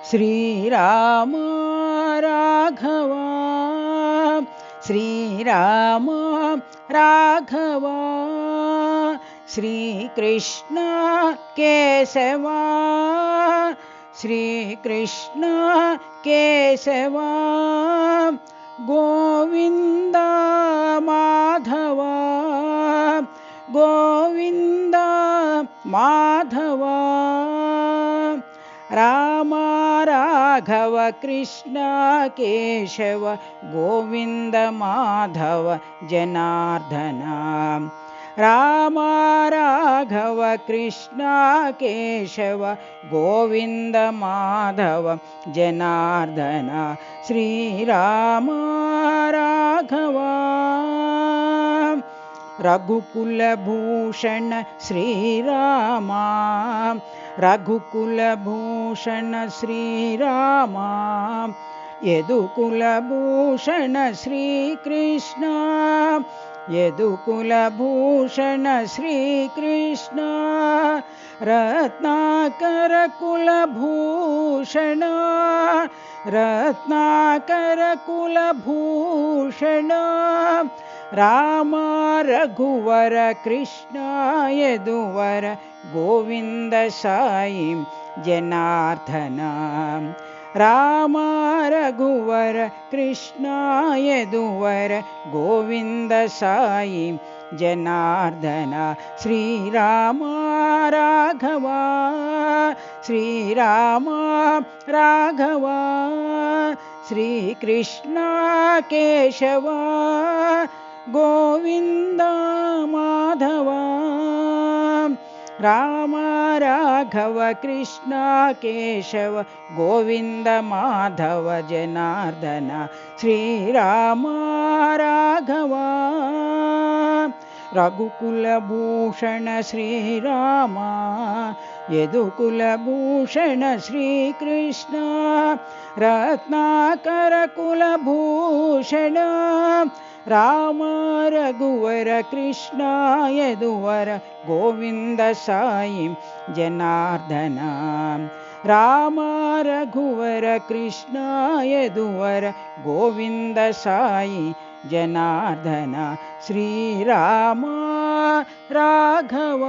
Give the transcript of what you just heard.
Shriram Raghava Shriram Raghava Shri Krishna Keshava Shri Krishna Keshava Govinda Madhava Govinda Madhava Ram Raghava Krishna Keshava Govinda Madhava Janardan Ram Raghava Krishna Keshava Govinda Madhava Janardan Shriram Raghava रघुकुलभूषण Shriram रघुकुलभूषण Shriram यदुकुलभूषण Shri Krishna यदुकुलभूषण Shri Krishna Ratnakar Kulbhushan Ratnakar Kulbhushan Ram Raghubar Krishna Yaduvar Govinda Sai Janardan Ram Raghubar Krishna Yaduvar Govinda Sai Janardan Shriram Raghava Shriram Raghava Shri Krishna Keshava Govinda Madhava Ram Raghava Krishna Keshava Govinda Madhava Janardan Shriram Raghava रघुकुलभूषण Shriram यदुकुलभूषण Shri Krishna Ratnakar Kulbhushan Ram Raghubar Krishna Yaduvar Govinda Sai Janardan Ram Raghubar Krishna Yaduvar Govinda Sai Janardan Shriram Raghava.